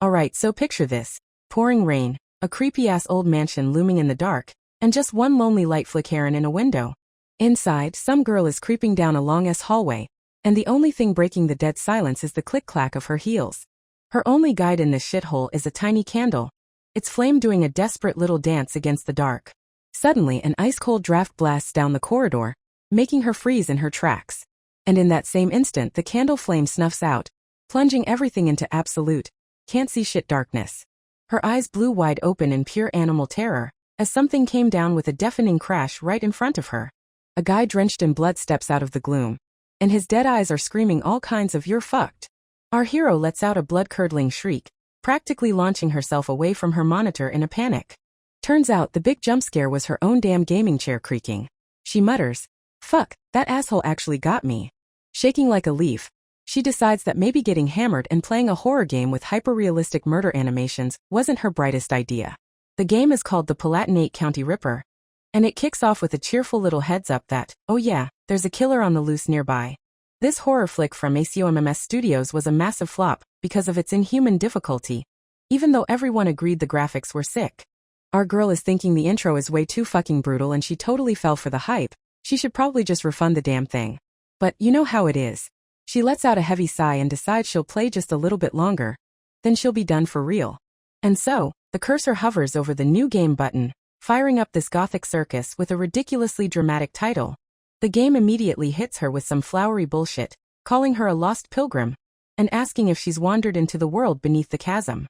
Alright, so picture this. Pouring rain, a creepy-ass old mansion looming in the dark, and just one lonely light flickering in a window. Inside, some girl is creeping down a long-ass hallway, and the only thing breaking the dead silence is the click-clack of her heels. Her only guide in this shithole is a tiny candle, its flame doing a desperate little dance against the dark. Suddenly, an ice-cold draft blasts down the corridor, making her freeze in her tracks. And in that same instant, the candle flame snuffs out, plunging everything into absolute, can't-see-shit darkness. Her eyes blew wide open in pure animal terror, as something came down with a deafening crash right in front of her. A guy drenched in blood steps out of the gloom, and his dead eyes are screaming all kinds of "you're fucked." Our hero lets out a blood-curdling shriek, practically launching herself away from her monitor in a panic. Turns out the big jump scare was her own damn gaming chair creaking. She mutters, "Fuck, that asshole actually got me." Shaking like a leaf, she decides that maybe getting hammered and playing a horror game with hyper-realistic murder animations wasn't her brightest idea. The game is called the Palatinate County Ripper, and it kicks off with a cheerful little heads up that, oh yeah, there's a killer on the loose nearby. This horror flick from ACOMMS Studios was a massive flop because of its inhuman difficulty, even though everyone agreed the graphics were sick. Our girl is thinking the intro is way too fucking brutal and she totally fell for the hype. She should probably just refund the damn thing. But you know how it is. She lets out a heavy sigh and decides she'll play just a little bit longer, then she'll be done for real. And so, the cursor hovers over the new game button, firing up this gothic circus with a ridiculously dramatic title. The game immediately hits her with some flowery bullshit, calling her a lost pilgrim, and asking if she's wandered into the world beneath the chasm.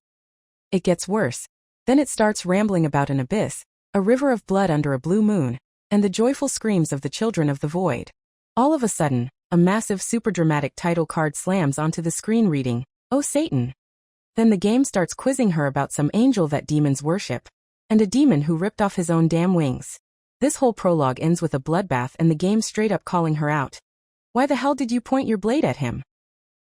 It gets worse. Then it starts rambling about an abyss, a river of blood under a blue moon, and the joyful screams of the children of the void. All of a sudden, a massive super dramatic title card slams onto the screen reading, "Oh Satan." Then the game starts quizzing her about some angel that demons worship, and a demon who ripped off his own damn wings. This whole prologue ends with a bloodbath and the game straight up calling her out. "Why the hell did you point your blade at him?"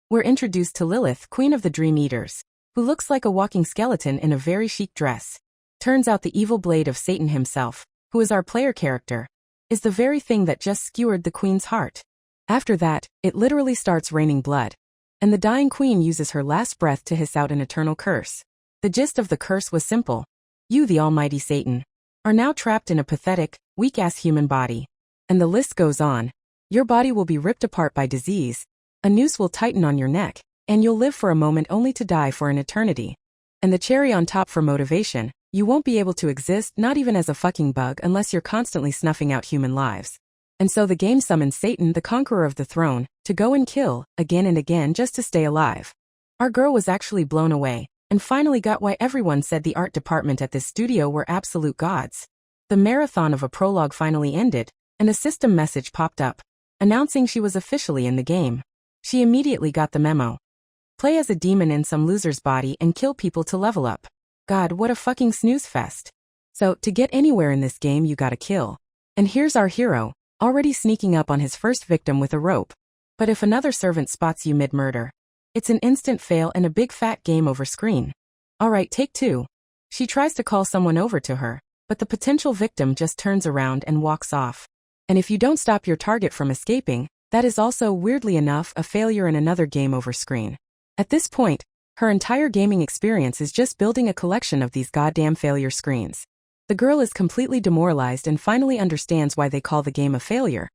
We're introduced to Lilith, Queen of the Dream Eaters, who looks like a walking skeleton in a very chic dress. Turns out the evil blade of Satan himself, who is our player character, is the very thing that just skewered the queen's heart. After that, it literally starts raining blood, and the dying queen uses her last breath to hiss out an eternal curse. The gist of the curse was simple. You, the almighty Satan, are now trapped in a pathetic, weak-ass human body. And the list goes on. Your body will be ripped apart by disease, a noose will tighten on your neck, and you'll live for a moment only to die for an eternity. And the cherry on top for motivation, you won't be able to exist not even as a fucking bug unless you're constantly snuffing out human lives. And so the game summons Satan, the conqueror of the throne, to go and kill, again and again just to stay alive. Our girl was actually blown away, and finally got why everyone said the art department at this studio were absolute gods. The marathon of a prologue finally ended, and a system message popped up, announcing she was officially in the game. She immediately got the memo. Play as a demon in some loser's body and kill people to level up. God, what a fucking snooze fest. So, to get anywhere in this game you gotta kill. And here's our hero, already sneaking up on his first victim with a rope. But if another servant spots you mid-murder, it's an instant fail and a big fat game over screen. Alright, take two. She tries to call someone over to her, but the potential victim just turns around and walks off. And if you don't stop your target from escaping, that is also, weirdly enough, a failure and another game over screen. At this point, her entire gaming experience is just building a collection of these goddamn failure screens. The girl is completely demoralized and finally understands why they call the game a failure.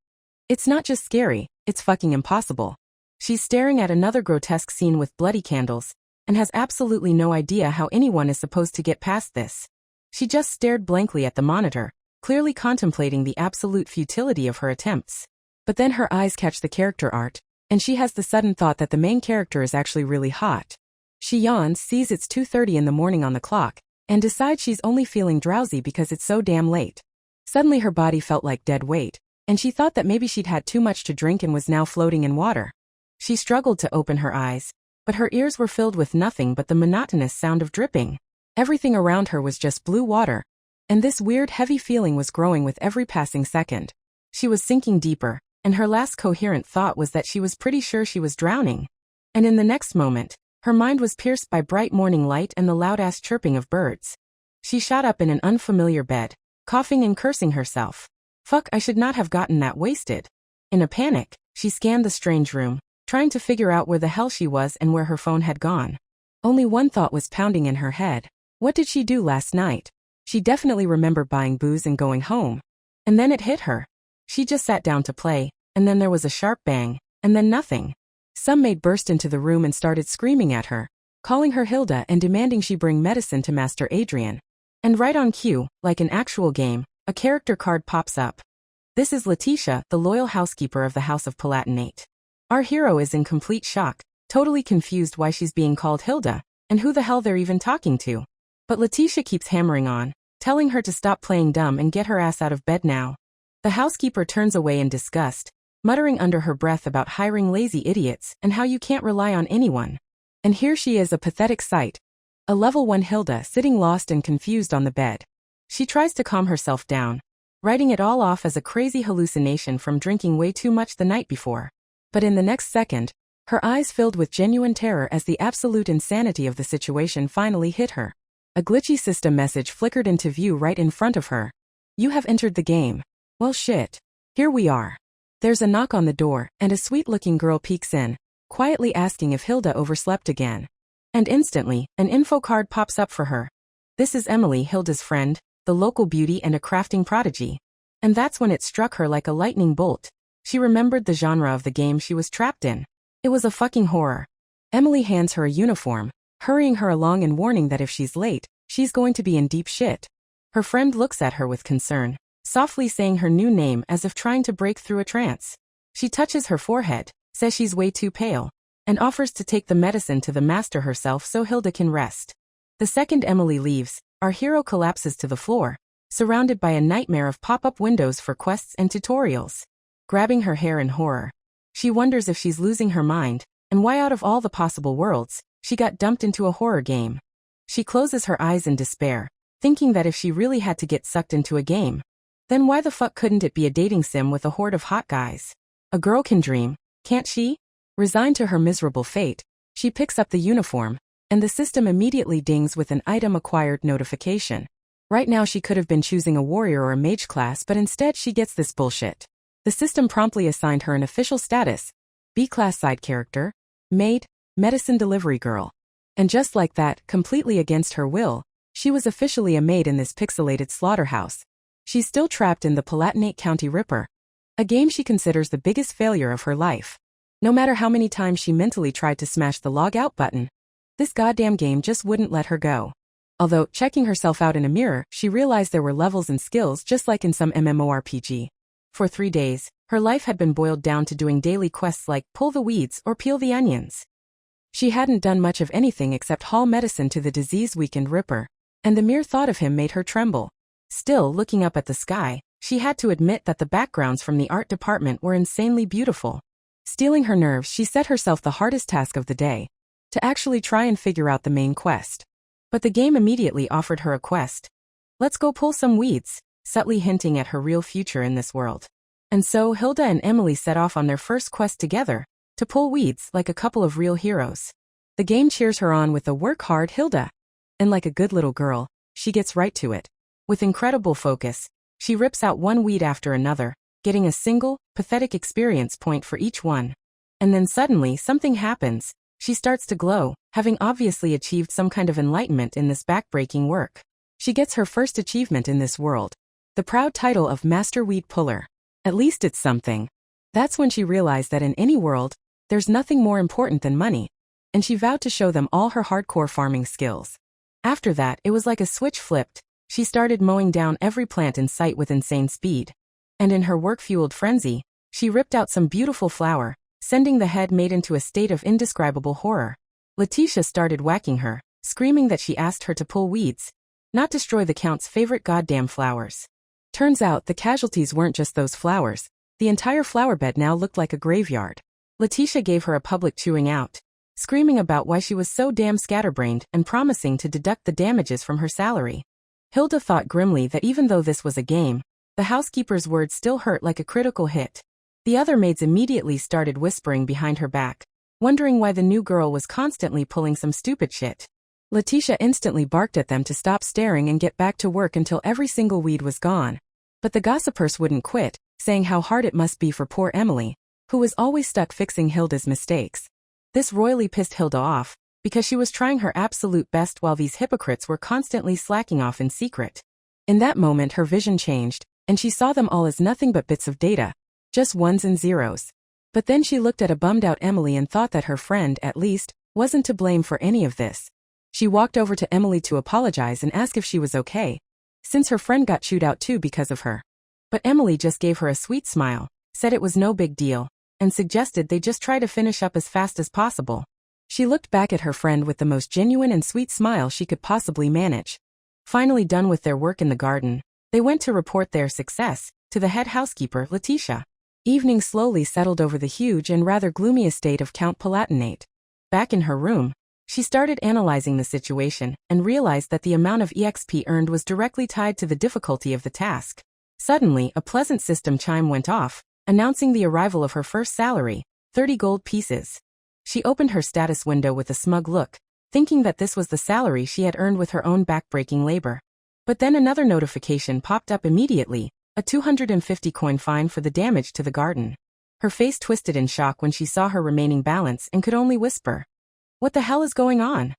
It's not just scary, it's fucking impossible. She's staring at another grotesque scene with bloody candles, and has absolutely no idea how anyone is supposed to get past this. She just stared blankly at the monitor, clearly contemplating the absolute futility of her attempts. But then her eyes catch the character art, and she has the sudden thought that the main character is actually really hot. She yawns, sees it's 2:30 in the morning on the clock, and decides she's only feeling drowsy because it's so damn late. Suddenly her body felt like dead weight, and she thought that maybe she'd had too much to drink and was now floating in water. She struggled to open her eyes, but her ears were filled with nothing but the monotonous sound of dripping. Everything around her was just blue water, and this weird heavy feeling was growing with every passing second. She was sinking deeper, and her last coherent thought was that she was pretty sure she was drowning. And in the next moment, her mind was pierced by bright morning light and the loud-ass chirping of birds. She shot up in an unfamiliar bed, coughing and cursing herself. Fuck, I should not have gotten that wasted. In a panic, she scanned the strange room, trying to figure out where the hell she was and where her phone had gone. Only one thought was pounding in her head. What did she do last night? She definitely remembered buying booze and going home. And then it hit her. She just sat down to play, and then there was a sharp bang, and then nothing. Some maid burst into the room and started screaming at her, calling her Hilda and demanding she bring medicine to Master Adrian. And right on cue, like an actual game, a character card pops up. This is Letitia, the loyal housekeeper of the House of Palatinate. Our hero is in complete shock, totally confused why she's being called Hilda, and who the hell they're even talking to. But Letitia keeps hammering on, telling her to stop playing dumb and get her ass out of bed now. The housekeeper turns away in disgust, muttering under her breath about hiring lazy idiots and how you can't rely on anyone. And here she is, a pathetic sight. A level 1 Hilda sitting lost and confused on the bed. She tries to calm herself down, writing it all off as a crazy hallucination from drinking way too much the night before. But in the next second, her eyes filled with genuine terror as the absolute insanity of the situation finally hit her. A glitchy system message flickered into view right in front of her. You have entered the game. Well shit. Here we are. There's a knock on the door, and a sweet-looking girl peeks in, quietly asking if Hilda overslept again. And instantly, an info card pops up for her. This is Emily, Hilda's friend, the local beauty and a crafting prodigy. And that's when it struck her like a lightning bolt. She remembered the genre of the game she was trapped in. It was a fucking horror. Emily hands her a uniform, hurrying her along and warning that if she's late, she's going to be in deep shit. Her friend looks at her with concern, softly saying her new name as if trying to break through a trance. She touches her forehead, says she's way too pale, and offers to take the medicine to the master herself so Hilda can rest. The second Emily leaves, our hero collapses to the floor, surrounded by a nightmare of pop-up windows for quests and tutorials. Grabbing her hair in horror, she wonders if she's losing her mind, and why out of all the possible worlds, she got dumped into a horror game. She closes her eyes in despair, thinking that if she really had to get sucked into a game, then why the fuck couldn't it be a dating sim with a horde of hot guys? A girl can dream, can't she? Resigned to her miserable fate, she picks up the uniform, and the system immediately dings with an item acquired notification. Right now she could have been choosing a warrior or a mage class, but instead she gets this bullshit. The system promptly assigned her an official status, B-class side character, maid, medicine delivery girl. And just like that, completely against her will, she was officially a maid in this pixelated slaughterhouse. She's still trapped in the Palatinate County Ripper, a game she considers the biggest failure of her life. No matter how many times she mentally tried to smash the log out button, this goddamn game just wouldn't let her go. Although, checking herself out in a mirror, she realized there were levels and skills just like in some MMORPG. For 3 days, her life had been boiled down to doing daily quests like pull the weeds or peel the onions. She hadn't done much of anything except haul medicine to the disease-weakened Ripper, and the mere thought of him made her tremble. Still, looking up at the sky, she had to admit that the backgrounds from the art department were insanely beautiful. Steeling her nerves, she set herself the hardest task of the day, to actually try and figure out the main quest. But the game immediately offered her a quest. Let's go pull some weeds, subtly hinting at her real future in this world. And so Hilda and Emily set off on their first quest together, to pull weeds like a couple of real heroes. The game cheers her on with a work hard Hilda. And like a good little girl, she gets right to it. With incredible focus, she rips out one weed after another, getting a single, pathetic experience point for each one. And then suddenly something happens. She starts to glow, having obviously achieved some kind of enlightenment in this backbreaking work. She gets her first achievement in this world, the proud title of Master Weed Puller. At least it's something. That's when she realized that in any world, there's nothing more important than money, and she vowed to show them all her hardcore farming skills. After that, it was like a switch flipped. She started mowing down every plant in sight with insane speed. And in her work-fueled frenzy, she ripped out some beautiful flower, sending the head maid into a state of indescribable horror. Letitia started whacking her, screaming that she asked her to pull weeds, not destroy the Count's favorite goddamn flowers. Turns out the casualties weren't just those flowers. The entire flower bed now looked like a graveyard. Letitia gave her a public chewing out, screaming about why she was so damn scatterbrained and promising to deduct the damages from her salary. Hilda thought grimly that even though this was a game, the housekeeper's words still hurt like a critical hit. The other maids immediately started whispering behind her back, wondering why the new girl was constantly pulling some stupid shit. Letitia instantly barked at them to stop staring and get back to work until every single weed was gone. But the gossipers wouldn't quit, saying how hard it must be for poor Emily, who was always stuck fixing Hilda's mistakes. This royally pissed Hilda off, because she was trying her absolute best while these hypocrites were constantly slacking off in secret. In that moment her vision changed, and she saw them all as nothing but bits of data, just ones and zeros. But then she looked at a bummed-out Emily and thought that her friend, at least, wasn't to blame for any of this. She walked over to Emily to apologize and ask if she was okay, since her friend got chewed out too because of her. But Emily just gave her a sweet smile, said it was no big deal, and suggested they just try to finish up as fast as possible. She looked back at her friend with the most genuine and sweet smile she could possibly manage. Finally done with their work in the garden, they went to report their success to the head housekeeper, Letitia. Evening slowly settled over the huge and rather gloomy estate of Count Palatinate. Back in her room, she started analyzing the situation and realized that the amount of EXP earned was directly tied to the difficulty of the task. Suddenly, a pleasant system chime went off, announcing the arrival of her first salary, 30 gold pieces. She opened her status window with a smug look, thinking that this was the salary she had earned with her own backbreaking labor. But then another notification popped up immediately, a 250 coin fine for the damage to the garden. Her face twisted in shock when she saw her remaining balance and could only whisper, "What the hell is going on?"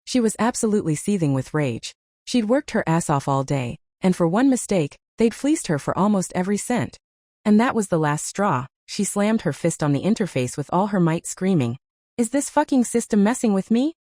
She was absolutely seething with rage. She'd worked her ass off all day, and for one mistake, they'd fleeced her for almost every cent. And that was the last straw. She slammed her fist on the interface with all her might, screaming, "Is this fucking system messing with me?"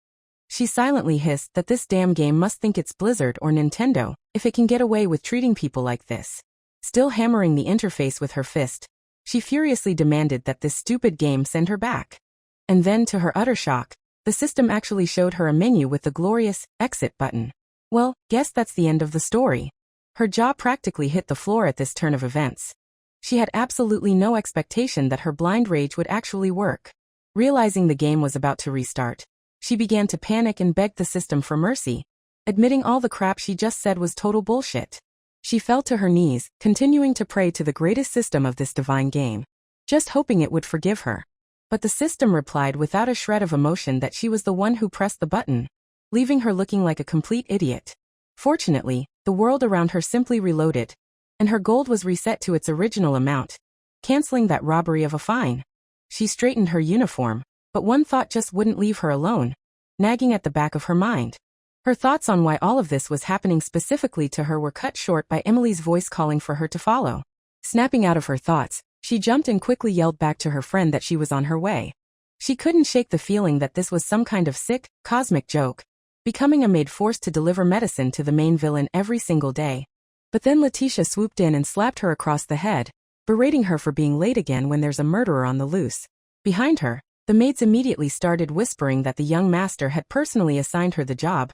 She silently hissed that this damn game must think it's Blizzard or Nintendo if it can get away with treating people like this. Still hammering the interface with her fist, she furiously demanded that this stupid game send her back. And then, to her utter shock, the system actually showed her a menu with the glorious exit button. Well, guess that's the end of the story. Her jaw practically hit the floor at this turn of events. She had absolutely no expectation that her blind rage would actually work. Realizing the game was about to restart, she began to panic and begged the system for mercy, admitting all the crap she just said was total bullshit. She fell to her knees, continuing to pray to the greatest system of this divine game, just hoping it would forgive her. But the system replied without a shred of emotion that she was the one who pressed the button, leaving her looking like a complete idiot. Fortunately, the world around her simply reloaded, and her gold was reset to its original amount, canceling that robbery of a fine. She straightened her uniform, but one thought just wouldn't leave her alone, nagging at the back of her mind. Her thoughts on why all of this was happening specifically to her were cut short by Emily's voice calling for her to follow. Snapping out of her thoughts, she jumped and quickly yelled back to her friend that she was on her way. She couldn't shake the feeling that this was some kind of sick, cosmic joke, becoming a maid forced to deliver medicine to the main villain every single day. But then Letitia swooped in and slapped her across the head, berating her for being late again when there's a murderer on the loose. Behind her, the maids immediately started whispering that the young master had personally assigned her the job,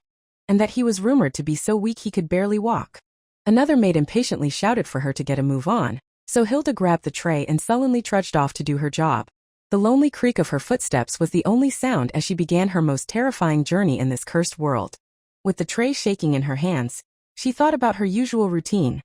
and that he was rumored to be so weak he could barely walk. Another maid impatiently shouted for her to get a move on, so Hilda grabbed the tray and sullenly trudged off to do her job. The lonely creak of her footsteps was the only sound as she began her most terrifying journey in this cursed world. With the tray shaking in her hands, she thought about her usual routine.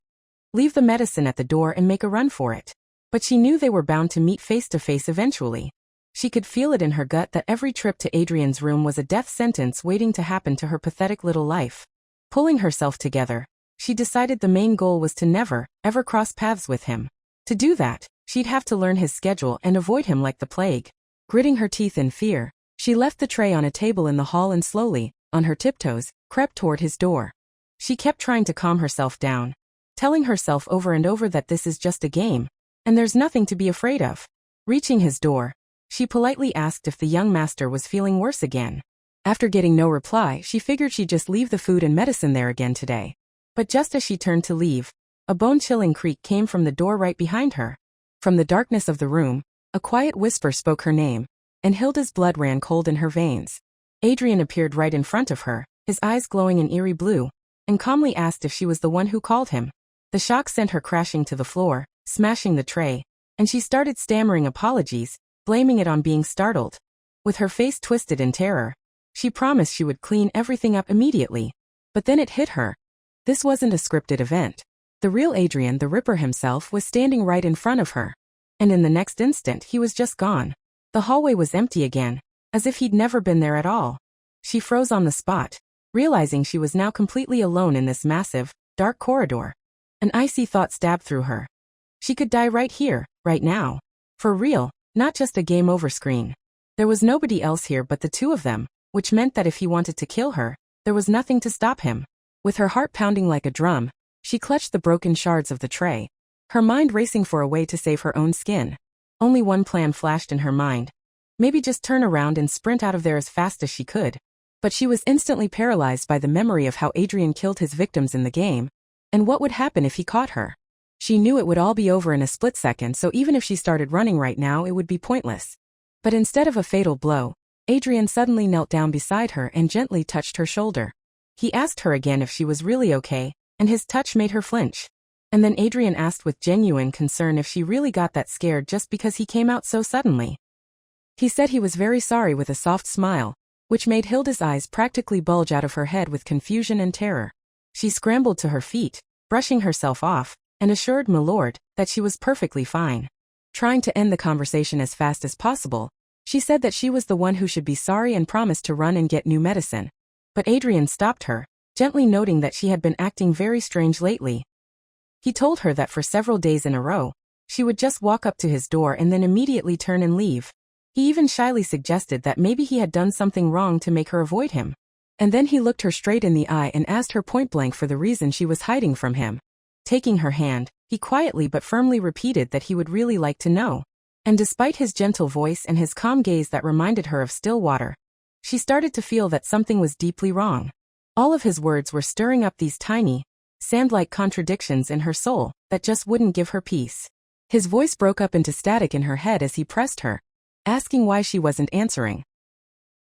Leave the medicine at the door and make a run for it. But she knew they were bound to meet face to face eventually. She could feel it in her gut that every trip to Adrian's room was a death sentence waiting to happen to her pathetic little life. Pulling herself together, she decided the main goal was to never, ever cross paths with him. To do that, she'd have to learn his schedule and avoid him like the plague. Gritting her teeth in fear, she left the tray on a table in the hall and slowly, on her tiptoes, crept toward his door. She kept trying to calm herself down, telling herself over and over that this is just a game, and there's nothing to be afraid of. Reaching his door, she politely asked if the young master was feeling worse again. After getting no reply, she figured she'd just leave the food and medicine there again today. But just as she turned to leave, a bone-chilling creak came from the door right behind her. From the darkness of the room, a quiet whisper spoke her name, and Hilda's blood ran cold in her veins. Adrian appeared right in front of her, his eyes glowing an eerie blue, and calmly asked if she was the one who called him. The shock sent her crashing to the floor, smashing the tray, and she started stammering apologies, blaming it on being startled. With her face twisted in terror, she promised she would clean everything up immediately. But then it hit her. This wasn't a scripted event. The real Adrian the Ripper himself was standing right in front of her. And in the next instant he was just gone. The hallway was empty again, as if he'd never been there at all. She froze on the spot, realizing she was now completely alone in this massive, dark corridor. An icy thought stabbed through her. She could die right here, right now. For real, not just a game over screen. There was nobody else here but the two of them, which meant that if he wanted to kill her, there was nothing to stop him. With her heart pounding like a drum, she clutched the broken shards of the tray, her mind racing for a way to save her own skin. Only one plan flashed in her mind. Maybe just turn around and sprint out of there as fast as she could. But she was instantly paralyzed by the memory of how Adrian killed his victims in the game, and what would happen if he caught her. She knew it would all be over in a split second, so even if she started running right now, it would be pointless. But instead of a fatal blow, Adrian suddenly knelt down beside her and gently touched her shoulder. He asked her again if she was really okay, and his touch made her flinch. And then Adrian asked with genuine concern if she really got that scared just because he came out so suddenly. He said he was very sorry with a soft smile, which made Hilda's eyes practically bulge out of her head with confusion and terror. She scrambled to her feet, brushing herself off, and assured Milord that she was perfectly fine. Trying to end the conversation as fast as possible, she said that she was the one who should be sorry and promised to run and get new medicine. But Adrian stopped her, gently noting that she had been acting very strange lately. He told her that for several days in a row, she would just walk up to his door and then immediately turn and leave. He even shyly suggested that maybe he had done something wrong to make her avoid him. And then he looked her straight in the eye and asked her point-blank for the reason she was hiding from him. Taking her hand, he quietly but firmly repeated that he would really like to know. And despite his gentle voice and his calm gaze that reminded her of still water, she started to feel that something was deeply wrong. All of his words were stirring up these tiny, sand-like contradictions in her soul that just wouldn't give her peace. His voice broke up into static in her head as he pressed her, asking why she wasn't answering.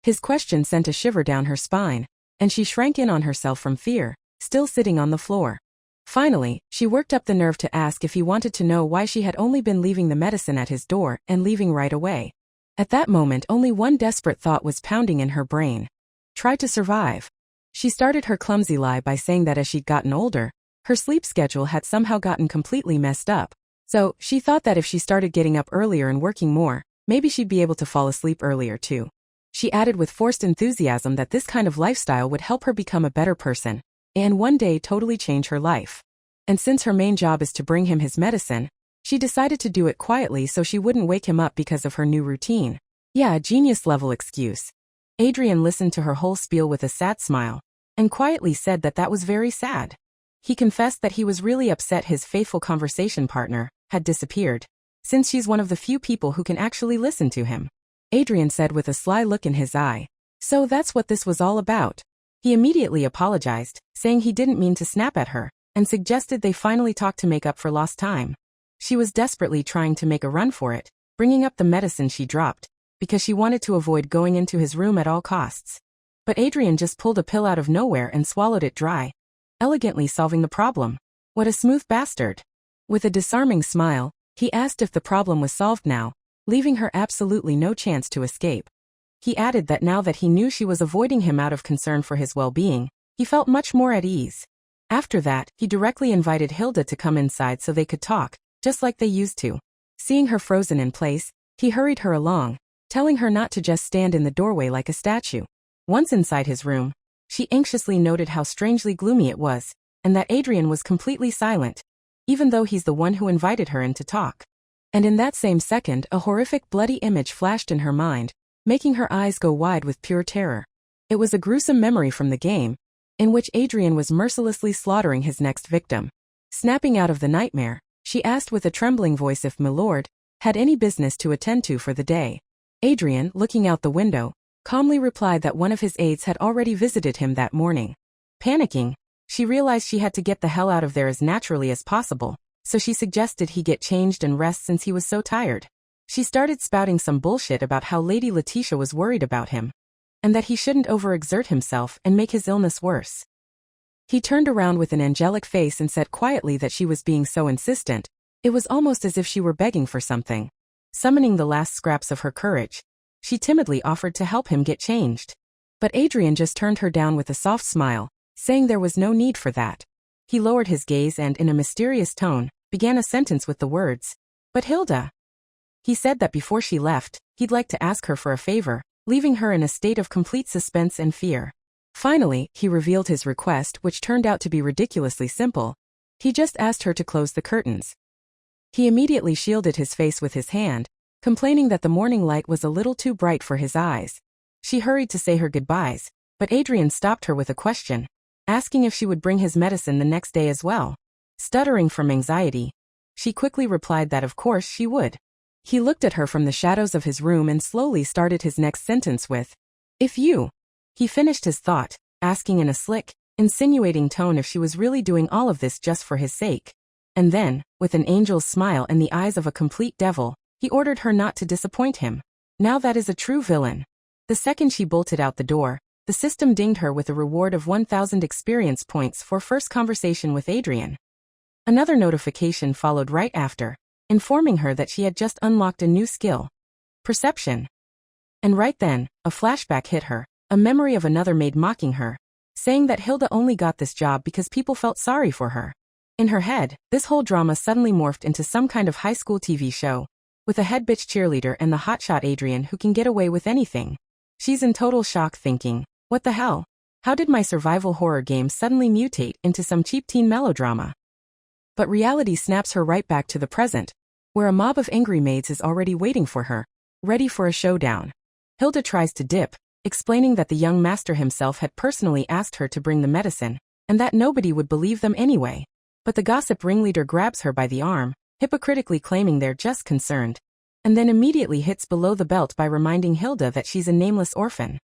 His question sent a shiver down her spine, and she shrank in on herself from fear, still sitting on the floor. Finally, she worked up the nerve to ask if he wanted to know why she had only been leaving the medicine at his door and leaving right away. At that moment, only one desperate thought was pounding in her brain. Try to survive. She started her clumsy lie by saying that as she'd gotten older, her sleep schedule had somehow gotten completely messed up. So, she thought that if she started getting up earlier and working more, maybe she'd be able to fall asleep earlier too. She added with forced enthusiasm that this kind of lifestyle would help her become a better person, and one day totally change her life. And since her main job is to bring him his medicine, she decided to do it quietly so she wouldn't wake him up because of her new routine. Yeah, a genius-level excuse. Adrian listened to her whole spiel with a sad smile, and quietly said that that was very sad. He confessed that he was really upset his faithful conversation partner had disappeared, since she's one of the few people who can actually listen to him. Adrian said with a sly look in his eye, "So that's what this was all about." He immediately apologized, saying he didn't mean to snap at her, and suggested they finally talk to make up for lost time. She was desperately trying to make a run for it, bringing up the medicine she dropped, because she wanted to avoid going into his room at all costs. But Adrian just pulled a pill out of nowhere and swallowed it dry, elegantly solving the problem. What a smooth bastard. With a disarming smile, he asked if the problem was solved now, leaving her absolutely no chance to escape. He added that now that he knew she was avoiding him out of concern for his well-being, he felt much more at ease. After that, he directly invited Hilda to come inside so they could talk, just like they used to. Seeing her frozen in place, he hurried her along, telling her not to just stand in the doorway like a statue. Once inside his room, she anxiously noted how strangely gloomy it was, and that Adrian was completely silent, even though he's the one who invited her in to talk. And in that same second, a horrific bloody image flashed in her mind, making her eyes go wide with pure terror. It was a gruesome memory from the game, in which Adrian was mercilessly slaughtering his next victim. Snapping out of the nightmare, she asked with a trembling voice if Milord had any business to attend to for the day. Adrian, looking out the window, calmly replied that one of his aides had already visited him that morning. Panicking, she realized she had to get the hell out of there as naturally as possible, so she suggested he get changed and rest since he was so tired. She started spouting some bullshit about how Lady Letitia was worried about him, and that he shouldn't overexert himself and make his illness worse. He turned around with an angelic face and said quietly that she was being so insistent, it was almost as if she were begging for something. Summoning the last scraps of her courage, she timidly offered to help him get changed. But Adrian just turned her down with a soft smile, saying there was no need for that. He lowered his gaze and, in a mysterious tone, began a sentence with the words, "But Hilda." He said that before she left, he'd like to ask her for a favor, leaving her in a state of complete suspense and fear. Finally, he revealed his request, which turned out to be ridiculously simple. He just asked her to close the curtains. He immediately shielded his face with his hand, complaining that the morning light was a little too bright for his eyes. She hurried to say her goodbyes, but Adrian stopped her with a question, asking if she would bring his medicine the next day as well. Stuttering from anxiety, she quickly replied that of course she would. He looked at her from the shadows of his room and slowly started his next sentence with, "If you." He finished his thought, asking in a slick, insinuating tone if she was really doing all of this just for his sake. And then, with an angel's smile and the eyes of a complete devil, he ordered her not to disappoint him. Now that is a true villain. The second she bolted out the door, the system dinged her with a reward of 1,000 experience points for first conversation with Adrian. Another notification followed right after, informing her that she had just unlocked a new skill. Perception. And right then, a flashback hit her, a memory of another maid mocking her, saying that Hilda only got this job because people felt sorry for her. In her head, this whole drama suddenly morphed into some kind of high school TV show, with a head bitch cheerleader and the hotshot Adrian who can get away with anything. She's in total shock thinking, what the hell? How did my survival horror game suddenly mutate into some cheap teen melodrama? But reality snaps her right back to the present, where a mob of angry maids is already waiting for her, ready for a showdown. Hilda tries to dip, explaining that the young master himself had personally asked her to bring the medicine, and that nobody would believe them anyway. But the gossip ringleader grabs her by the arm, hypocritically claiming they're just concerned, and then immediately hits below the belt by reminding Hilda that she's a nameless orphan.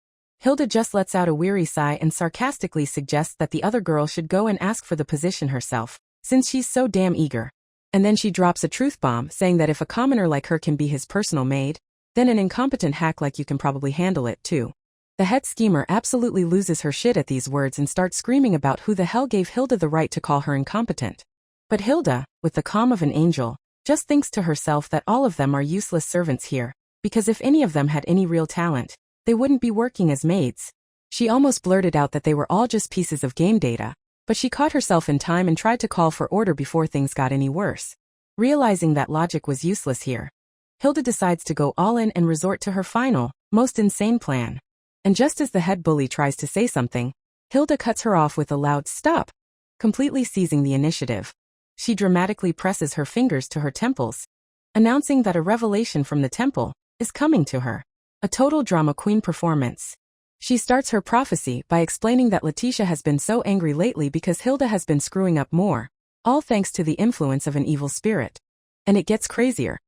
Hilda just lets out a weary sigh and sarcastically suggests that the other girl should go and ask for the position herself, since she's so damn eager. And then she drops a truth bomb saying that if a commoner like her can be his personal maid, then an incompetent hack like you can probably handle it too. The head schemer absolutely loses her shit at these words and starts screaming about who the hell gave Hilda the right to call her incompetent. But Hilda, with the calm of an angel, just thinks to herself that all of them are useless servants here, because if any of them had any real talent, they wouldn't be working as maids. She almost blurted out that they were all just pieces of game data, but she caught herself in time and tried to call for order before things got any worse. Realizing that logic was useless here, Hilda decides to go all in and resort to her final, most insane plan. And just as the head bully tries to say something, Hilda cuts her off with a loud stop, completely seizing the initiative. She dramatically presses her fingers to her temples, announcing that a revelation from the temple is coming to her. A total drama queen performance. She starts her prophecy by explaining that Letitia has been so angry lately because Hilda has been screwing up more, all thanks to the influence of an evil spirit. And it gets crazier.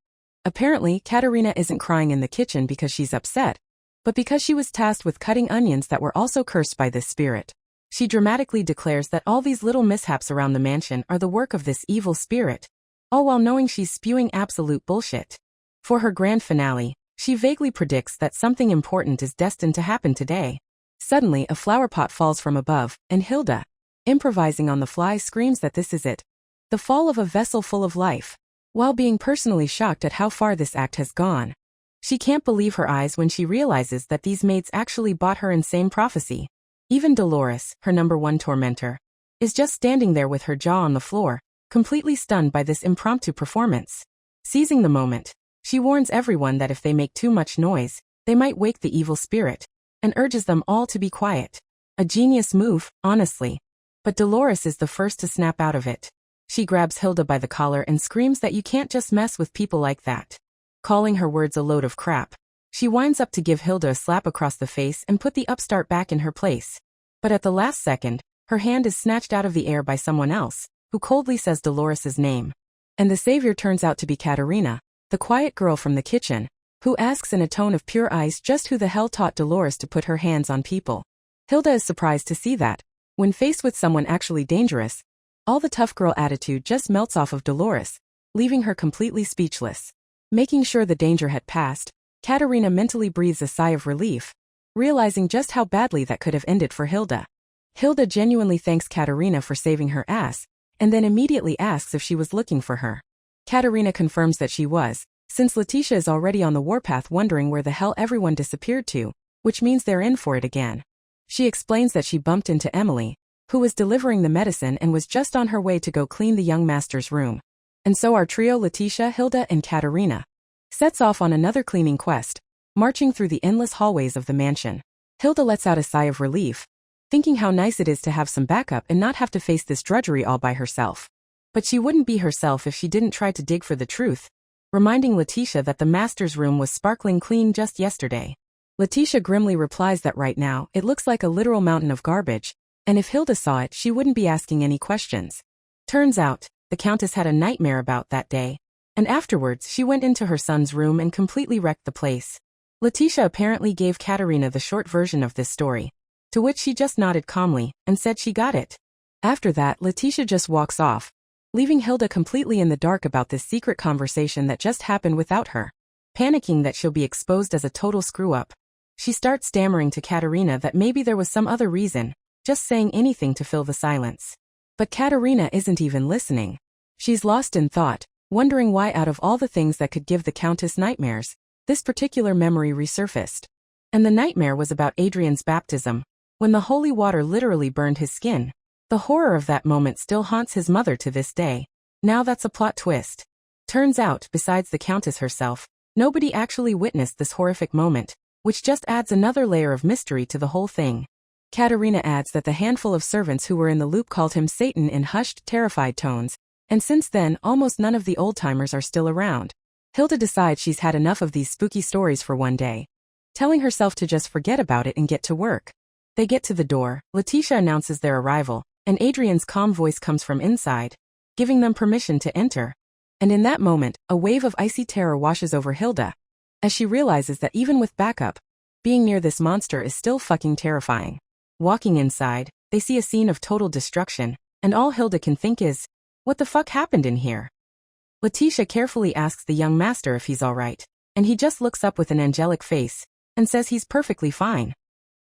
Apparently, Katerina isn't crying in the kitchen because she's upset, but because she was tasked with cutting onions that were also cursed by this spirit. She dramatically declares that all these little mishaps around the mansion are the work of this evil spirit, all while knowing she's spewing absolute bullshit. For her grand finale, she vaguely predicts that something important is destined to happen today. Suddenly, a flower pot falls from above, and Hilda, improvising on the fly, screams that this is it, the fall of a vessel full of life, while being personally shocked at how far this act has gone. She can't believe her eyes when she realizes that these maids actually bought her insane prophecy. Even Dolores, her #1 tormentor, is just standing there with her jaw on the floor, completely stunned by this impromptu performance. Seizing the moment, she warns everyone that if they make too much noise, they might wake the evil spirit, and urges them all to be quiet. A genius move, honestly. But Dolores is the first to snap out of it. She grabs Hilda by the collar and screams that you can't just mess with people like that. Calling her words a load of crap, she winds up to give Hilda a slap across the face and put the upstart back in her place. But at the last second, her hand is snatched out of the air by someone else, who coldly says Dolores's name. And the savior turns out to be Katerina, the quiet girl from the kitchen, who asks in a tone of pure ice just who the hell taught Dolores to put her hands on people. Hilda is surprised to see that, when faced with someone actually dangerous, all the tough girl attitude just melts off of Dolores, leaving her completely speechless. Making sure the danger had passed, Katerina mentally breathes a sigh of relief, realizing just how badly that could have ended for Hilda. Hilda genuinely thanks Katerina for saving her ass, and then immediately asks if she was looking for her. Katerina confirms that she was, since Letitia is already on the warpath wondering where the hell everyone disappeared to, which means they're in for it again. She explains that she bumped into Emily, who was delivering the medicine and was just on her way to go clean the young master's room. And so our trio, Letitia, Hilda, and Katerina, sets off on another cleaning quest, marching through the endless hallways of the mansion. Hilda lets out a sigh of relief, thinking how nice it is to have some backup and not have to face this drudgery all by herself. But she wouldn't be herself if she didn't try to dig for the truth, reminding Letitia that the master's room was sparkling clean just yesterday. Letitia grimly replies that right now, it looks like a literal mountain of garbage, and if Hilda saw it, she wouldn't be asking any questions. Turns out, the Countess had a nightmare about that day, and afterwards she went into her son's room and completely wrecked the place. Letitia apparently gave Katerina the short version of this story, to which she just nodded calmly and said she got it. After that, Letitia just walks off, leaving Hilda completely in the dark about this secret conversation that just happened without her. Panicking that she'll be exposed as a total screw-up, she starts stammering to Katerina that maybe there was some other reason, just saying anything to fill the silence. But Katerina isn't even listening. She's lost in thought, wondering why out of all the things that could give the Countess nightmares, this particular memory resurfaced. And the nightmare was about Adrian's baptism, when the holy water literally burned his skin. The horror of that moment still haunts his mother to this day. Now that's a plot twist. Turns out, besides the Countess herself, nobody actually witnessed this horrific moment, which just adds another layer of mystery to the whole thing. Katerina adds that the handful of servants who were in the loop called him Satan in hushed, terrified tones, and since then almost none of the old-timers are still around. Hilda decides she's had enough of these spooky stories for one day, telling herself to just forget about it and get to work. They get to the door, Letitia announces their arrival, and Adrian's calm voice comes from inside, giving them permission to enter. And in that moment, a wave of icy terror washes over Hilda, as she realizes that even with backup, being near this monster is still fucking terrifying. Walking inside, they see a scene of total destruction, and all Hilda can think is, what the fuck happened in here? Letitia carefully asks the young master if he's alright, and he just looks up with an angelic face, and says he's perfectly fine.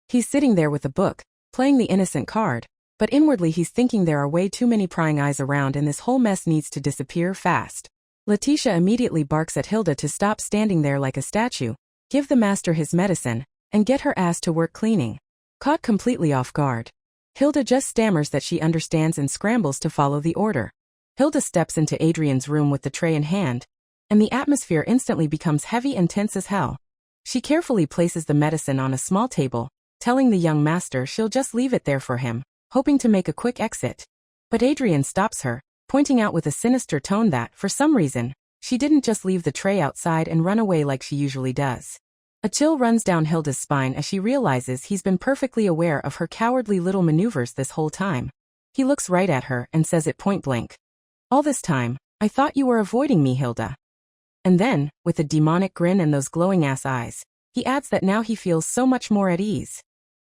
He's sitting there with a book, playing the innocent card, but inwardly he's thinking there are way too many prying eyes around and this whole mess needs to disappear fast. Letitia immediately barks at Hilda to stop standing there like a statue, give the master his medicine, and get her ass to work cleaning. Caught completely off guard, Hilda just stammers that she understands and scrambles to follow the order. Hilda steps into Adrian's room with the tray in hand, and the atmosphere instantly becomes heavy and tense as hell. She carefully places the medicine on a small table, telling the young master she'll just leave it there for him, hoping to make a quick exit. But Adrian stops her, pointing out with a sinister tone that, for some reason, she didn't just leave the tray outside and run away like she usually does. A chill runs down Hilda's spine as she realizes he's been perfectly aware of her cowardly little maneuvers this whole time. He looks right at her and says it point blank. All this time, I thought you were avoiding me, Hilda. And then, with a demonic grin and those glowing-ass eyes, he adds that now he feels so much more at ease.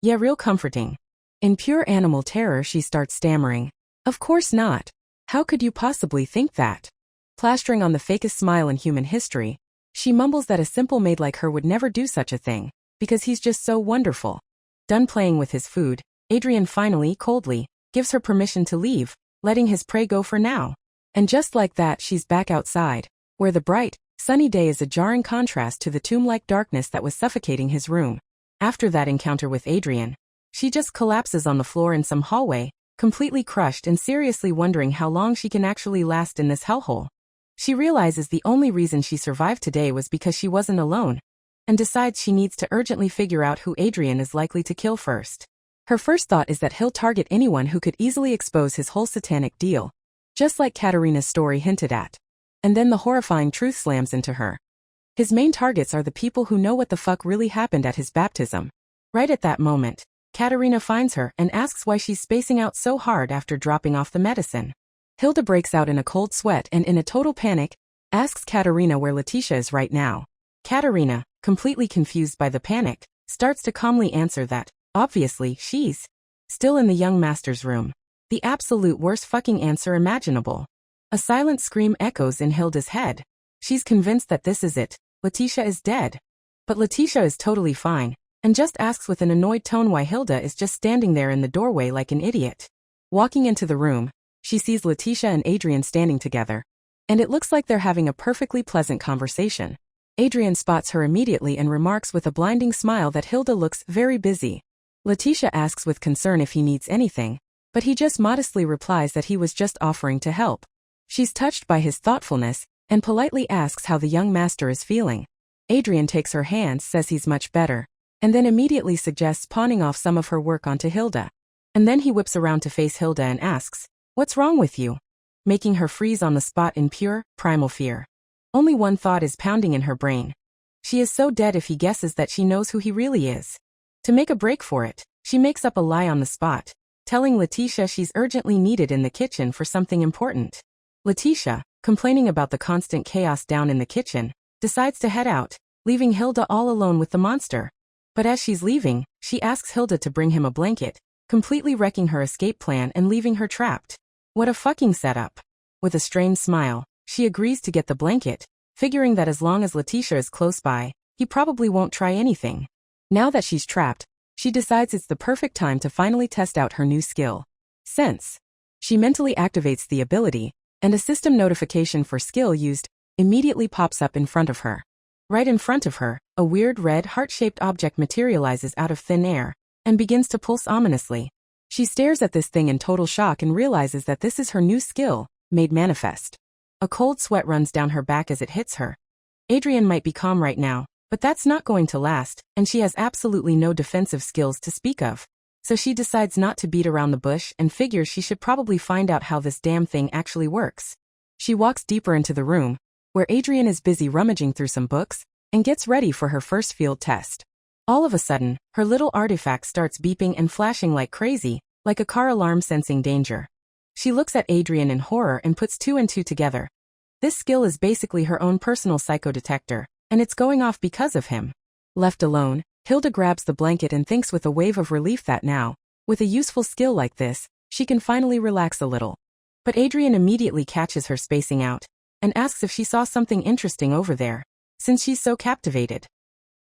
Yeah, real comforting. In pure animal terror, she starts stammering. Of course not. How could you possibly think that? Plastering on the fakest smile in human history, she mumbles that a simple maid like her would never do such a thing, because he's just so wonderful. Done playing with his food, Adrian finally, coldly, gives her permission to leave, letting his prey go for now. And just like that, she's back outside, where the bright, sunny day is a jarring contrast to the tomb-like darkness that was suffocating his room. After that encounter with Adrian, she just collapses on the floor in some hallway, completely crushed and seriously wondering how long she can actually last in this hellhole. She realizes the only reason she survived today was because she wasn't alone, and decides she needs to urgently figure out who Adrian is likely to kill first. Her first thought is that he'll target anyone who could easily expose his whole satanic deal, just like Katerina's story hinted at. And then the horrifying truth slams into her. His main targets are the people who know what the fuck really happened at his baptism. Right at that moment, Katerina finds her and asks why she's spacing out so hard after dropping off the medicine. Hilda breaks out in a cold sweat and in a total panic, asks Katerina where Letitia is right now. Katerina, completely confused by the panic, starts to calmly answer that, obviously, she's still in the young master's room. The absolute worst fucking answer imaginable. A silent scream echoes in Hilda's head. She's convinced that this is it, Letitia is dead. But Letitia is totally fine, and just asks with an annoyed tone why Hilda is just standing there in the doorway like an idiot. Walking into the room, she sees Letitia and Adrian standing together, and it looks like they're having a perfectly pleasant conversation. Adrian spots her immediately and remarks with a blinding smile that Hilda looks very busy. Letitia asks with concern if he needs anything, but he just modestly replies that he was just offering to help. She's touched by his thoughtfulness, and politely asks how the young master is feeling. Adrian takes her hand, says he's much better, and then immediately suggests pawning off some of her work onto Hilda. And then he whips around to face Hilda and asks, "What's wrong with you?" Making her freeze on the spot in pure, primal fear. Only one thought is pounding in her brain. She is so dead if he guesses that she knows who he really is. To make a break for it, she makes up a lie on the spot, telling Letitia she's urgently needed in the kitchen for something important. Letitia, complaining about the constant chaos down in the kitchen, decides to head out, leaving Hilda all alone with the monster. But as she's leaving, she asks Hilda to bring him a blanket, completely wrecking her escape plan and leaving her trapped. What a fucking setup. With a strained smile, she agrees to get the blanket, figuring that as long as Letitia is close by, he probably won't try anything. Now that she's trapped, she decides it's the perfect time to finally test out her new skill. Sense. She mentally activates the ability, and a system notification for skill used immediately pops up in front of her. Right in front of her, a weird red heart-shaped object materializes out of thin air and begins to pulse ominously. She stares at this thing in total shock and realizes that this is her new skill, made manifest. A cold sweat runs down her back as it hits her. Adrian might be calm right now, but that's not going to last, and she has absolutely no defensive skills to speak of. So she decides not to beat around the bush and figures she should probably find out how this damn thing actually works. She walks deeper into the room, where Adrian is busy rummaging through some books, and gets ready for her first field test. All of a sudden, her little artifact starts beeping and flashing like crazy, like a car alarm sensing danger. She looks at Adrian in horror and puts two and two together. This skill is basically her own personal psychodetector, and it's going off because of him. Left alone, Hilda grabs the blanket and thinks with a wave of relief that now, with a useful skill like this, she can finally relax a little. But Adrian immediately catches her spacing out, and asks if she saw something interesting over there, since she's so captivated.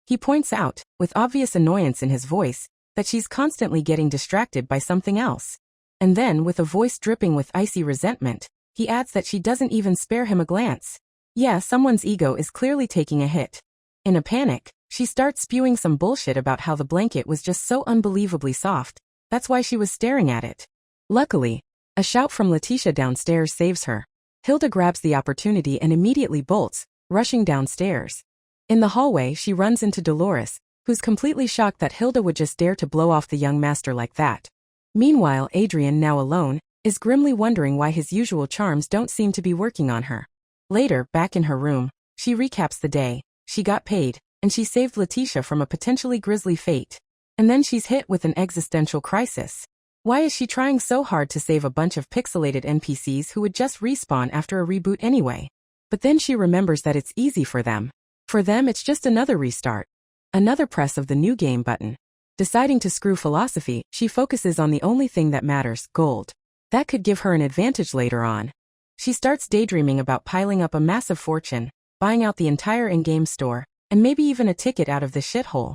He points out, with obvious annoyance in his voice, that she's constantly getting distracted by something else. And then, with a voice dripping with icy resentment, he adds that she doesn't even spare him a glance. Yeah, someone's ego is clearly taking a hit. In a panic, she starts spewing some bullshit about how the blanket was just so unbelievably soft, that's why she was staring at it. Luckily, a shout from Letitia downstairs saves her. Hilda grabs the opportunity and immediately bolts, rushing downstairs. In the hallway, she runs into Dolores, who's completely shocked that Hilda would just dare to blow off the young master like that. Meanwhile, Adrian, now alone, is grimly wondering why his usual charms don't seem to be working on her. Later, back in her room, she recaps the day. She got paid, and she saved Letitia from a potentially grisly fate. And then she's hit with an existential crisis. Why is she trying so hard to save a bunch of pixelated NPCs who would just respawn after a reboot anyway? But then she remembers that it's easy for them. For them, it's just another restart. Another press of the new game button. Deciding to screw philosophy, she focuses on the only thing that matters, gold. That could give her an advantage later on. She starts daydreaming about piling up a massive fortune, buying out the entire in-game store, and maybe even a ticket out of the shithole.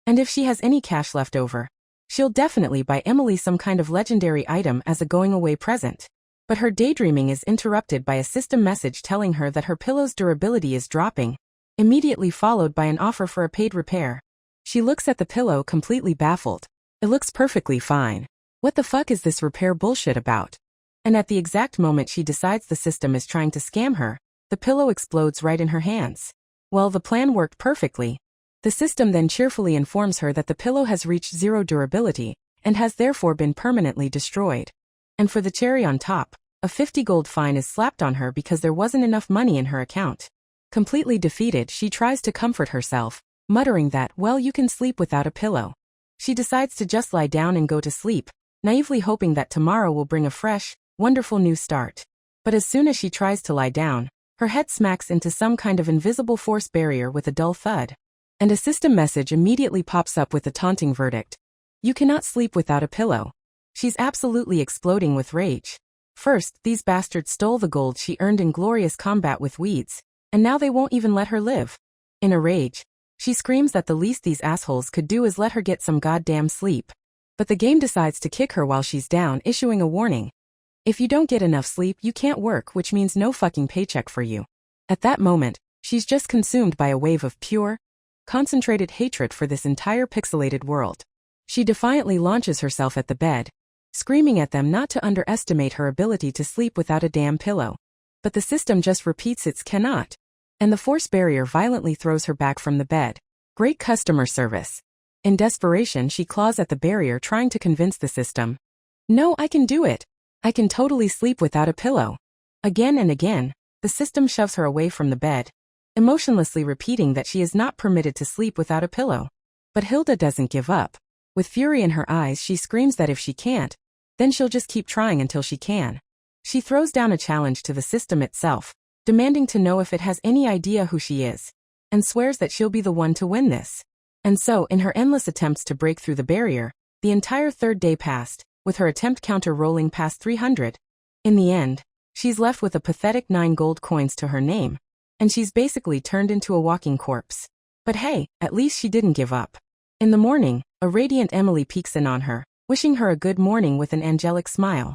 And if she has any cash left over, she'll definitely buy Emily some kind of legendary item as a going-away present. But her daydreaming is interrupted by a system message telling her that her pillow's durability is dropping, immediately followed by an offer for a paid repair. She looks at the pillow completely baffled. It looks perfectly fine. What the fuck is this repair bullshit about? And at the exact moment she decides the system is trying to scam her, the pillow explodes right in her hands. Well, the plan worked perfectly. The system then cheerfully informs her that the pillow has reached zero durability, and has therefore been permanently destroyed. And for the cherry on top, a 50 gold fine is slapped on her because there wasn't enough money in her account. Completely defeated, she tries to comfort herself, muttering that, well, you can sleep without a pillow. She decides to just lie down and go to sleep, naively hoping that tomorrow will bring a fresh, wonderful new start. But as soon as she tries to lie down, her head smacks into some kind of invisible force barrier with a dull thud. And a system message immediately pops up with a taunting verdict. You cannot sleep without a pillow. She's absolutely exploding with rage. First, these bastards stole the gold she earned in glorious combat with weeds, and now they won't even let her live. In a rage, she screams that the least these assholes could do is let her get some goddamn sleep. But the game decides to kick her while she's down, issuing a warning. If you don't get enough sleep, you can't work, which means no fucking paycheck for you. At that moment, she's just consumed by a wave of pure, concentrated hatred for this entire pixelated world. She defiantly launches herself at the bed, screaming at them not to underestimate her ability to sleep without a damn pillow. But the system just repeats its cannot, and the force barrier violently throws her back from the bed. Great customer service. In desperation, she claws at the barrier, trying to convince the system. No, I can do it. I can totally sleep without a pillow. Again and again, the system shoves her away from the bed, emotionlessly repeating that she is not permitted to sleep without a pillow. But Hilda doesn't give up. With fury in her eyes, she screams that if she can't, then she'll just keep trying until she can. She throws down a challenge to the system itself, demanding to know if it has any idea who she is, and swears that she'll be the one to win this. And so, in her endless attempts to break through the barrier, the entire third day passed, with her attempt counter rolling past 300. In the end, she's left with a pathetic 9 gold coins to her name, and she's basically turned into a walking corpse. But hey, at least she didn't give up. In the morning, a radiant Emily peeks in on her, wishing her a good morning with an angelic smile.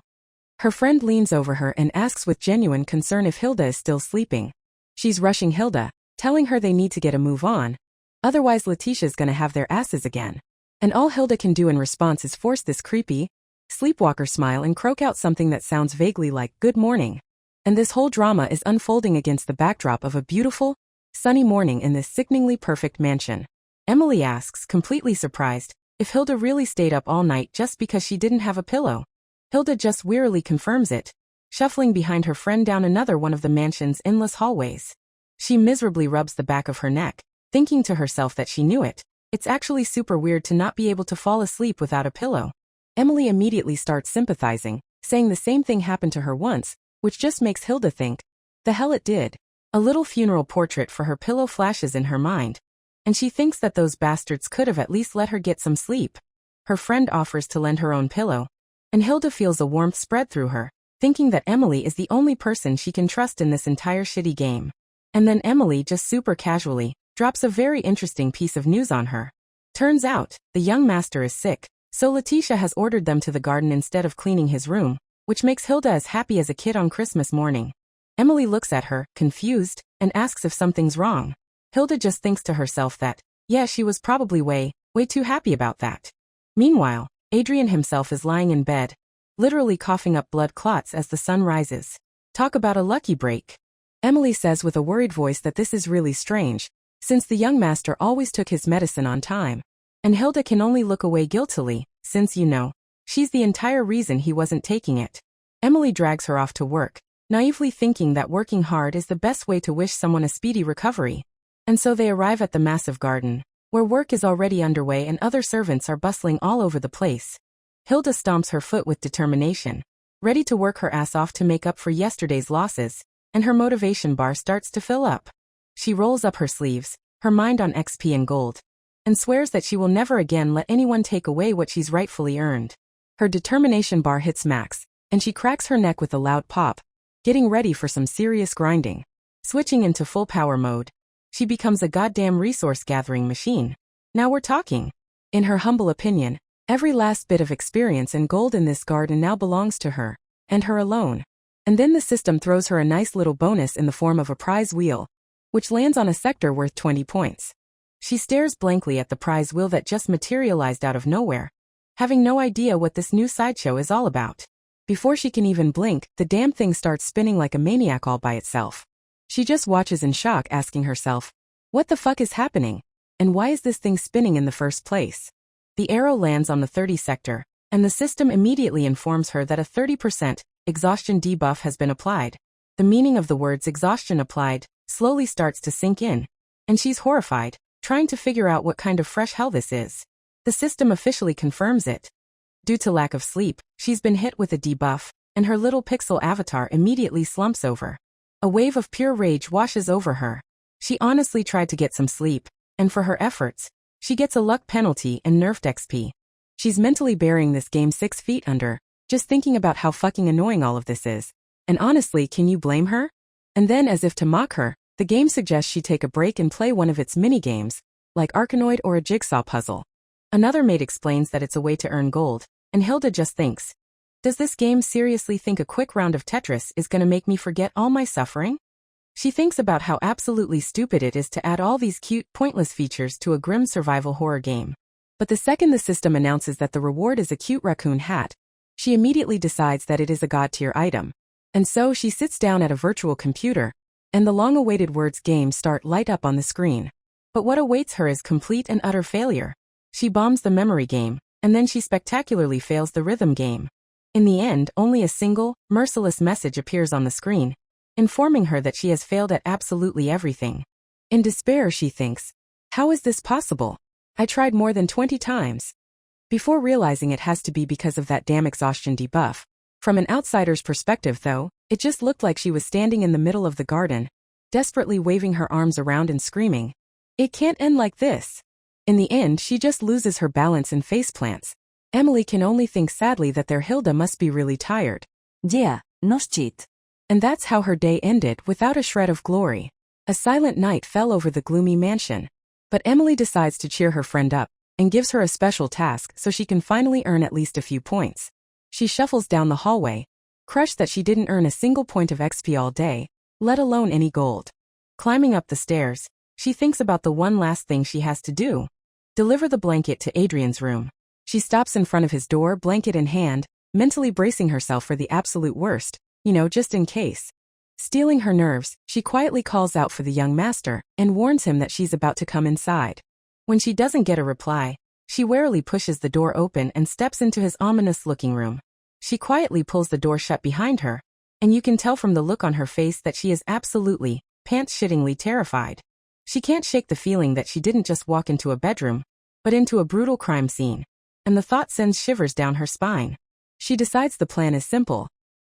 Her friend leans over her and asks with genuine concern if Hilda is still sleeping. She's rushing Hilda, telling her they need to get a move on, otherwise Letitia's gonna have their asses again. And all Hilda can do in response is force this creepy, sleepwalker smile and croak out something that sounds vaguely like good morning. And this whole drama is unfolding against the backdrop of a beautiful, sunny morning in this sickeningly perfect mansion. Emily asks, completely surprised, if Hilda really stayed up all night just because she didn't have a pillow. Hilda just wearily confirms it, shuffling behind her friend down another one of the mansion's endless hallways. She miserably rubs the back of her neck, thinking to herself that she knew it. It's actually super weird to not be able to fall asleep without a pillow. Emily immediately starts sympathizing, saying the same thing happened to her once, which just makes Hilda think, the hell it did. A little funeral portrait for her pillow flashes in her mind, and she thinks that those bastards could have at least let her get some sleep. Her friend offers to lend her own pillow, and Hilda feels a warmth spread through her, thinking that Emily is the only person she can trust in this entire shitty game. And then Emily just super casually drops a very interesting piece of news on her. Turns out, the young master is sick, so Letitia has ordered them to the garden instead of cleaning his room, which makes Hilda as happy as a kid on Christmas morning. Emily looks at her, confused, and asks if something's wrong. Hilda just thinks to herself that, yeah, she was probably way too happy about that. Meanwhile, Adrian himself is lying in bed, literally coughing up blood clots as the sun rises. Talk about a lucky break. Emily says with a worried voice that this is really strange, since the young master always took his medicine on time. And Hilda can only look away guiltily, since she's the entire reason he wasn't taking it. Emily drags her off to work, naively thinking that working hard is the best way to wish someone a speedy recovery. And so they arrive at the massive garden, where work is already underway and other servants are bustling all over the place. Hilda stomps her foot with determination, ready to work her ass off to make up for yesterday's losses, and her motivation bar starts to fill up. She rolls up her sleeves, her mind on XP and gold, and swears that she will never again let anyone take away what she's rightfully earned. Her determination bar hits max, and she cracks her neck with a loud pop, getting ready for some serious grinding. Switching into full power mode, she becomes a goddamn resource-gathering machine. Now we're talking. In her humble opinion, every last bit of experience and gold in this garden now belongs to her, and her alone. And then the system throws her a nice little bonus in the form of a prize wheel, which lands on a sector worth 20 points. She stares blankly at the prize wheel that just materialized out of nowhere, having no idea what this new sideshow is all about. Before she can even blink, the damn thing starts spinning like a maniac all by itself. She just watches in shock, asking herself, what the fuck is happening? And why is this thing spinning in the first place? The arrow lands on the 30 sector, and the system immediately informs her that a 30% exhaustion debuff has been applied. The meaning of the words exhaustion applied slowly starts to sink in, and she's horrified, trying to figure out what kind of fresh hell this is. The system officially confirms it. Due to lack of sleep, she's been hit with a debuff, and her little pixel avatar immediately slumps over. A wave of pure rage washes over her. She honestly tried to get some sleep, and for her efforts, she gets a luck penalty and nerfed XP. She's mentally burying this game 6 feet under, just thinking about how fucking annoying all of this is. And honestly, can you blame her? And then, as if to mock her, the game suggests she take a break and play one of its mini-games, like Arkanoid or a jigsaw puzzle. Another mate explains that it's a way to earn gold, and Hilda just thinks, does this game seriously think a quick round of Tetris is gonna make me forget all my suffering? She thinks about how absolutely stupid it is to add all these cute, pointless features to a grim survival horror game. But the second the system announces that the reward is a cute raccoon hat, she immediately decides that it is a god-tier item. And so she sits down at a virtual computer, and the long-awaited words game start light up on the screen. But what awaits her is complete and utter failure. She bombs the memory game, and then she spectacularly fails the rhythm game. In the end, only a single, merciless message appears on the screen, informing her that she has failed at absolutely everything. In despair, she thinks, how is this possible? I tried more than 20 times. Before realizing it has to be because of that damn exhaustion debuff. From an outsider's perspective though, it just looked like she was standing in the middle of the garden, desperately waving her arms around and screaming, "It can't end like this." In the end, she just loses her balance and faceplants. Emily can only think sadly that their Hilda must be really tired. Yeah, no shit. And that's how her day ended, without a shred of glory. A silent night fell over the gloomy mansion. But Emily decides to cheer her friend up, and gives her a special task so she can finally earn at least a few points. She shuffles down the hallway, crushed that she didn't earn a single point of XP all day, let alone any gold. Climbing up the stairs, she thinks about the one last thing she has to do. Deliver the blanket to Adrian's room. She stops in front of his door, blanket in hand, mentally bracing herself for the absolute worst, just in case. Steeling her nerves, she quietly calls out for the young master, and warns him that she's about to come inside. When she doesn't get a reply, she warily pushes the door open and steps into his ominous-looking room. She quietly pulls the door shut behind her, and you can tell from the look on her face that she is absolutely, pants-shittingly terrified. She can't shake the feeling that she didn't just walk into a bedroom, but into a brutal crime scene, and the thought sends shivers down her spine. She decides the plan is simple.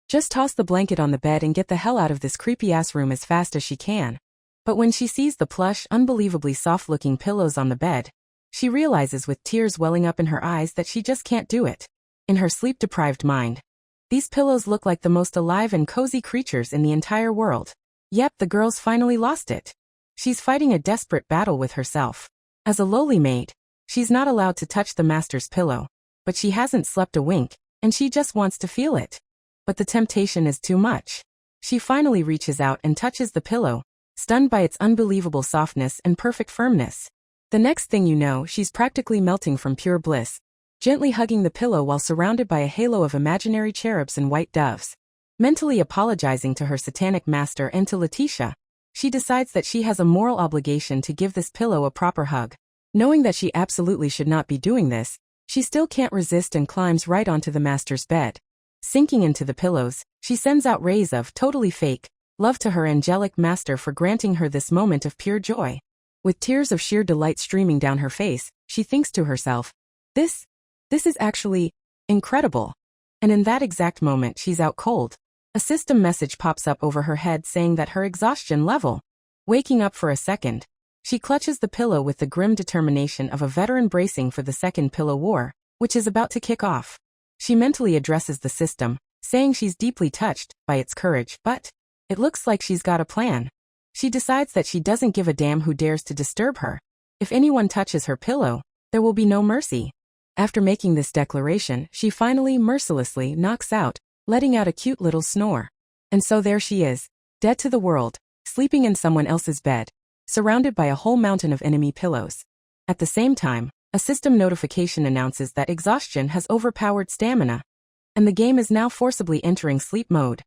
Just toss the blanket on the bed and get the hell out of this creepy-ass room as fast as she can. But when she sees the plush, unbelievably soft-looking pillows on the bed, she realizes with tears welling up in her eyes that she just can't do it. In her sleep-deprived mind, these pillows look like the most alive and cozy creatures in the entire world. Yep, the girl's finally lost it. She's fighting a desperate battle with herself. As a lowly maid, she's not allowed to touch the master's pillow, but she hasn't slept a wink, and she just wants to feel it. But the temptation is too much. She finally reaches out and touches the pillow, stunned by its unbelievable softness and perfect firmness. The next thing you know, she's practically melting from pure bliss, gently hugging the pillow while surrounded by a halo of imaginary cherubs and white doves. Mentally apologizing to her satanic master and to Letitia, she decides that she has a moral obligation to give this pillow a proper hug. Knowing that she absolutely should not be doing this, she still can't resist and climbs right onto the master's bed. Sinking into the pillows, she sends out rays of totally fake love to her angelic master for granting her this moment of pure joy. With tears of sheer delight streaming down her face, she thinks to herself, This is actually incredible. And in that exact moment, she's out cold. A system message pops up over her head saying that her exhaustion level. Waking up for a second, she clutches the pillow with the grim determination of a veteran bracing for the second pillow war, which is about to kick off. She mentally addresses the system, saying she's deeply touched by its courage, but it looks like she's got a plan. She decides that she doesn't give a damn who dares to disturb her. If anyone touches her pillow, there will be no mercy. After making this declaration, she finally mercilessly knocks out, letting out a cute little snore. And so there she is, dead to the world, sleeping in someone else's bed, surrounded by a whole mountain of enemy pillows. At the same time, a system notification announces that exhaustion has overpowered stamina, and the game is now forcibly entering sleep mode.